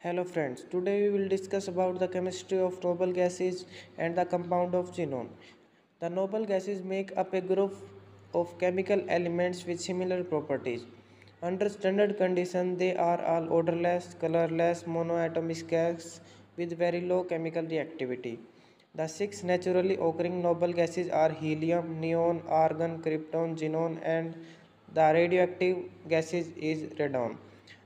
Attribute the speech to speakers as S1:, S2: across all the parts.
S1: Hello friends, today we will discuss about the chemistry of noble gases and the compound of xenon. The noble gases make up a group of chemical elements with similar properties. Under standard conditions, they are all odorless, colorless, monoatomic gas with very low chemical reactivity. The six naturally occurring noble gases are helium, neon, argon, krypton, xenon, and the radioactive gases is radon.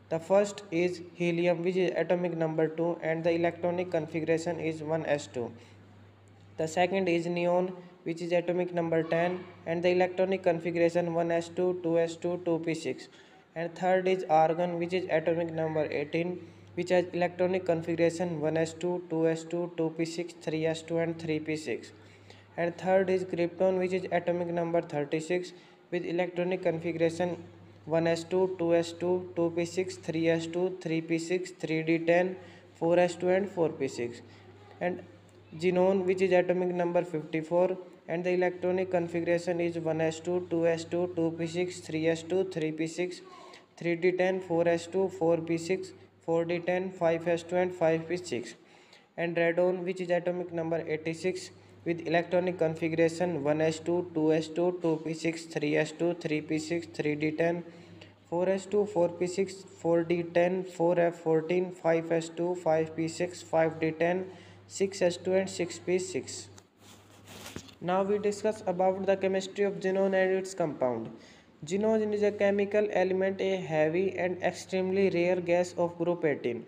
S1: The first is helium, which is atomic number 2, and the electronic configuration is 1s2. The second is neon, which is atomic number 10, and the electronic configuration 1s2, 2s2, 2p6. And third is argon, which is atomic number 18, which has electronic configuration 1s2, 2s2, 2p6, 3s2, and 3p6. And third is krypton, which is atomic number 36 with electronic configuration 1s2, 2s2, 2p6, 3s2, 3p6, 3d10, 4s2, and 4p6. And xenon, which is atomic number 54 and the electronic configuration is 1s2, 2s2, 2p6, 3s2, 3p6, 3d10, 4s2, 4p6, 4d10, 5s2, and 5p6. And radon, which is atomic number 86 with electronic configuration 1s2, 2s2, 2p6, 3s2, 3p6, 3d10, 4s2, 4p6, 4d10, 4f14, 5s2, 5p6, 5d10, 6s2, and 6p6. Now we discuss about the chemistry of xenon and its compound. Xenon is a chemical element, a heavy and extremely rare gas of group 18.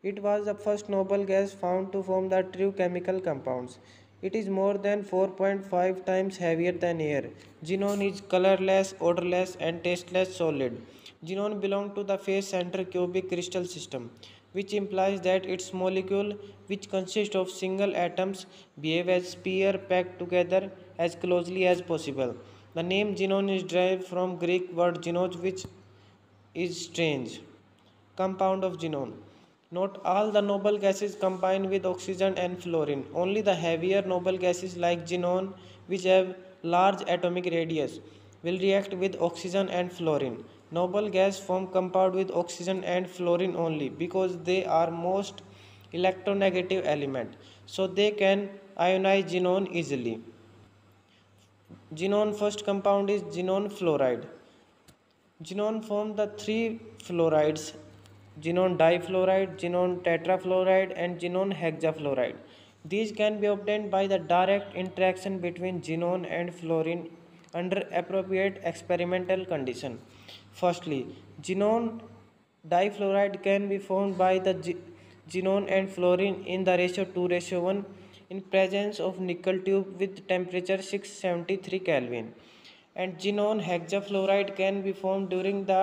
S1: It was the first noble gas found to form the true chemical compounds. It is more than 4.5 times heavier than air. Xenon is colorless, odorless, and tasteless solid. Xenon belongs to the phase center cubic crystal system, which implies that its molecule, which consists of single atoms, behave as sphere packed together as closely as possible. The name xenon is derived from Greek word xenos, which is strange. Compound of xenon. Not all the noble gases combine with oxygen and fluorine. Only the heavier noble gases like xenon, which have large atomic radius, will react with oxygen and fluorine. Noble gas form compound with oxygen and fluorine only because they are most electronegative element, so they can ionize xenon easily. Xenon first compound is xenon fluoride. Xenon form the three fluorides: xenon difluoride, xenon tetrafluoride, and xenon hexafluoride. These can be obtained by the direct interaction between xenon and fluorine under appropriate experimental conditions. Firstly, xenon difluoride can be formed by the xenon and fluorine in the ratio 2:1 in presence of nickel tube with temperature 673 Kelvin, and xenon hexafluoride can be formed during the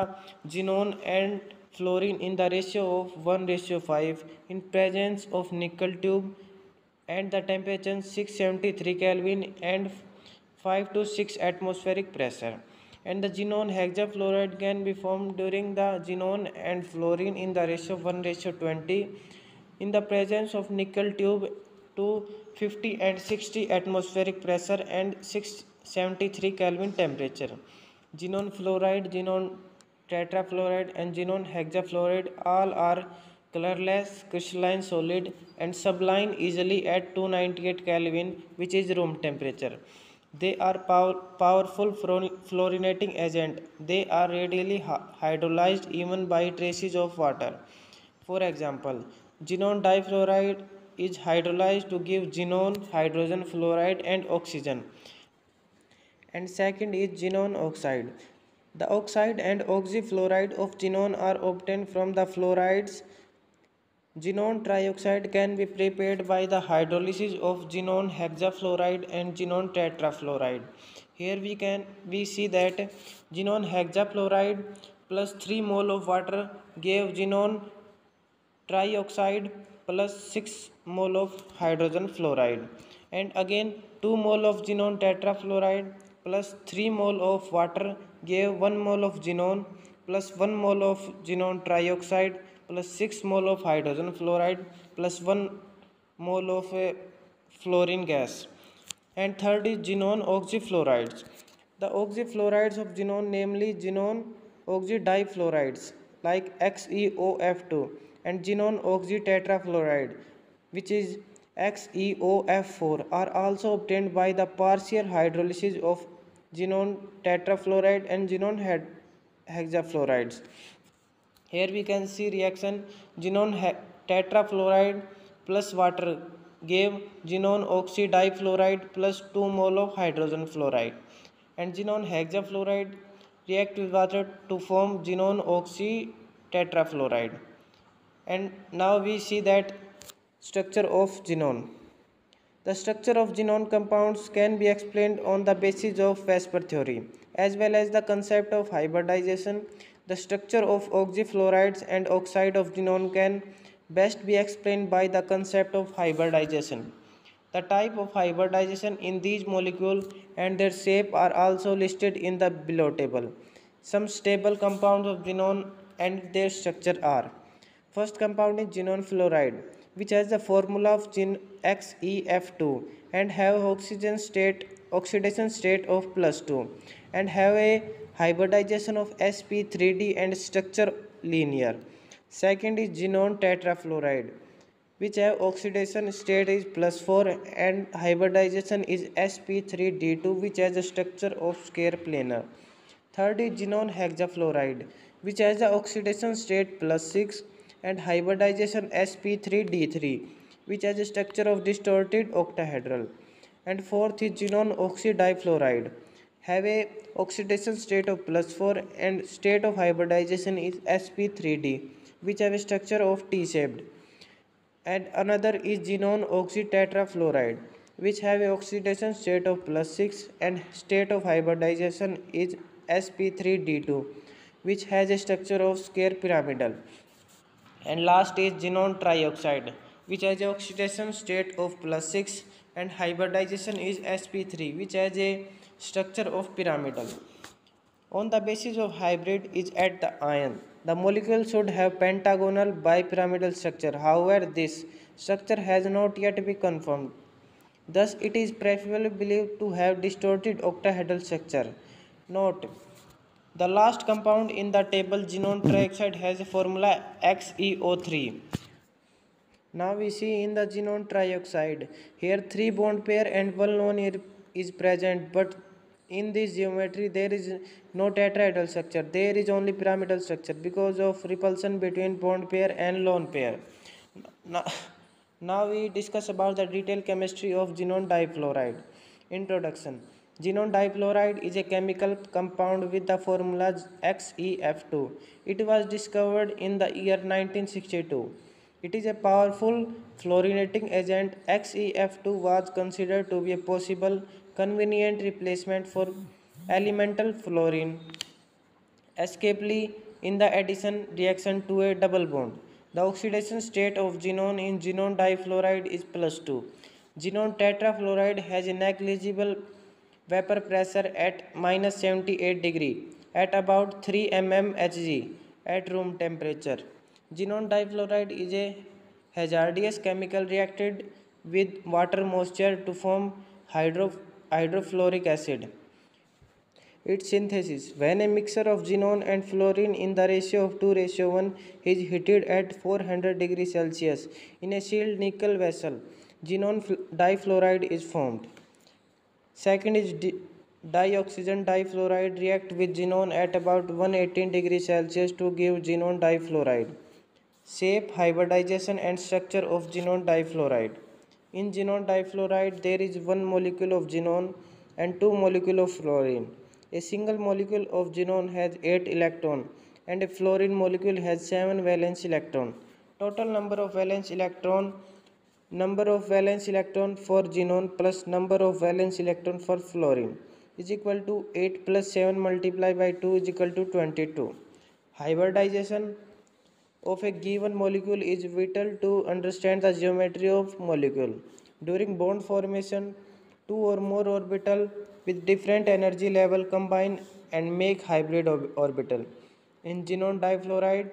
S1: xenon and fluorine in the ratio of 1:5 in presence of nickel tube and the temperature 673 Kelvin and 5 to 6 atmospheric pressure. And the xenon hexafluoride can be formed during the xenon and fluorine in the ratio 1:20 in the presence of nickel tube to 50 and 60 atmospheric pressure and 673 Kelvin temperature. Xenon fluoride, xenon tetrafluoride, and xenon hexafluoride all are colorless, crystalline solid, and sublime easily at 298 Kelvin, which is room temperature. They are powerful fluorinating agent. They are readily hydrolyzed even by traces of water. For example, xenon difluoride is hydrolyzed to give xenon, hydrogen fluoride, and oxygen. And second is xenon oxide. The oxide and oxyfluoride of xenon are obtained from the fluorides. Xenon trioxide can be prepared by the hydrolysis of xenon hexafluoride and xenon tetrafluoride. Here we see that xenon hexafluoride plus 3 mole of water gave xenon trioxide plus 6 mole of hydrogen fluoride, and again 2 mole of xenon tetrafluoride plus 3 mole of water gave 1 mole of xenon plus 1 mole of xenon trioxide plus 6 mole of hydrogen fluoride plus 1 mole of fluorine gas. And third is xenon oxyfluorides. The oxyfluorides of xenon, namely xenon oxydifluorides, like XeOF2 and xenon oxytetrafluoride, which is XeOF4, are also obtained by the partial hydrolysis of xenon tetrafluoride and xenon hexafluorides. Here we can see reaction xenon tetrafluoride plus water gave xenon oxydifluoride plus 2 mole of hydrogen fluoride, and xenon hexafluoride react with water to form xenon oxytetrafluoride. And now we see that structure of xenon. The structure of xenon compounds can be explained on the basis of Vesper theory, as well as the concept of hybridization. The structure of oxyfluorides and oxide of xenon can best be explained by the concept of hybridization. The type of hybridization in these molecules and their shape are also listed in the below table. Some stable compounds of xenon and their structure are: first compound is xenon fluoride, which has the formula of XeF2 and have oxidation state of +2 and have a hybridization of sp3d and structure linear. Second is xenon tetrafluoride, which have oxidation state is +4 and hybridization is sp3d2, which has a structure of square planar. Third is xenon hexafluoride, which has the oxidation state +6 and hybridization sp3d3, which has a structure of distorted octahedral. And fourth is xenon oxydifluoride, have a oxidation state of +4 and state of hybridization is sp3d, which have a structure of T-shaped. And another is xenon oxytetrafluoride, which have a oxidation state of +6 and state of hybridization is sp3d2, which has a structure of square pyramidal. And last is xenon trioxide, which has a oxidation state of +6 and hybridization is sp3, which has a structure of pyramidal. On the basis of hybrid is at the ion. The molecule should have pentagonal bipyramidal structure. However, this structure has not yet been confirmed. Thus, it is preferably believed to have distorted octahedral structure. Note: the last compound in the table, xenon trioxide, has a formula XeO3. Now we see in the xenon trioxide, here 3 bond pair and 1 lone is present, but in this geometry there is no tetrahedral structure, there is only pyramidal structure because of repulsion between bond pair and lone pair. Now, now we discuss about the detailed chemistry of xenon difluoride. Introduction. Xenon difluoride is a chemical compound with the formula XeF2. It was discovered in the year 1962. It is a powerful fluorinating agent. XeF2 was considered to be a possible convenient replacement for elemental fluorine, escapably in the addition reaction to a double bond. The oxidation state of xenon in xenon difluoride is +2. Xenon tetrafluoride has a negligible vapor pressure at -78 degree at about 3 mmHg at room temperature. Xenon difluoride is a hazardous chemical reacted with water moisture to form hydrofluoric acid. Its synthesis: when a mixture of xenon and fluorine in the ratio of 2:1 is heated at 400 degrees Celsius in a sealed nickel vessel, xenon difluoride is formed. Second is dioxygen difluoride react with xenon at about 118 degrees Celsius to give xenon difluoride. Shape, hybridization and structure of xenon difluoride. In xenon difluoride, there is one molecule of xenon and two molecules of fluorine. A single molecule of xenon has 8 electrons and a fluorine molecule has 7 valence electrons. Total number of valence electron for xenon plus number of valence electron for fluorine is equal to 8 plus 7 multiplied by 2 is equal to 22. Hybridization of a given molecule is vital to understand the geometry of molecule. During bond formation, two or more orbitals with different energy level combine and make hybrid orbital. In xenon difluoride,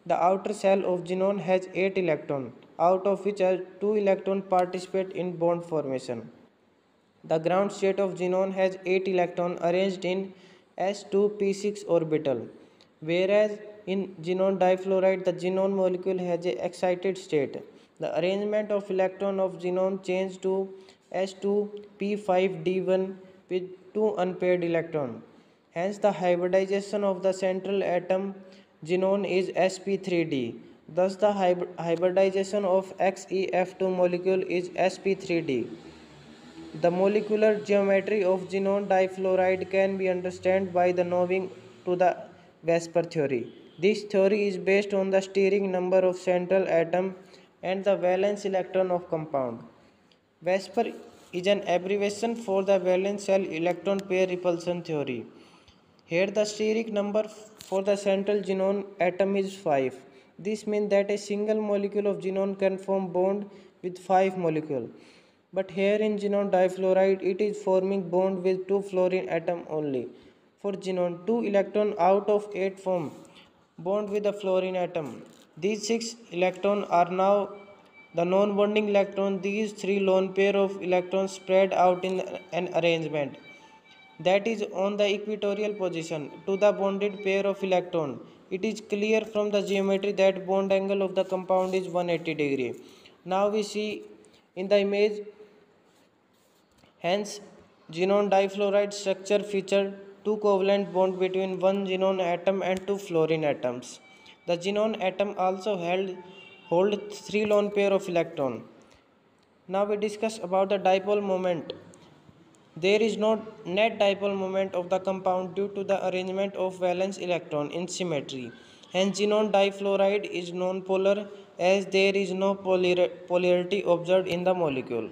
S1: the outer shell of xenon has 8 electrons, out of which 2 electrons participate in bond formation. The ground state of xenon has 8 electrons arranged in s2p6 orbital, whereas In xenon difluoride, the xenon molecule has a excited state. The arrangement of electron of xenon change to S2p5d1 with two unpaired electrons. Hence, the hybridization of the central atom xenon is sp3d. Thus, the hybridization of XeF2 molecule is sp3d. The molecular geometry of xenon difluoride can be understood by the knowing to the Vesper theory. This theory is based on the steric number of central atom and the valence electron of compound. Vesper is an abbreviation for the valence shell electron pair repulsion theory. Here the steric number for the central xenon atom is 5. This means that a single molecule of xenon can form bond with 5 molecules. But here in xenon difluoride it is forming bond with 2 fluorine atom only. For xenon 2 electron out of 8 form bond with the fluorine atom. These 6 electrons are now the non-bonding electron. These 3 lone pair of electrons spread out in an arrangement that is on the equatorial position to the bonded pair of electron. It is clear from the geometry that bond angle of the compound is 180 degree. Now we see in the image. Hence, xenon difluoride structure feature two covalent bonds between one xenon atom and two fluorine atoms. The xenon atom also hold 3 lone pair of electron. Now we discuss about the dipole moment. There is no net dipole moment of the compound due to the arrangement of valence electron in symmetry. Hence, xenon difluoride is non-polar as there is no polarity observed in the molecule.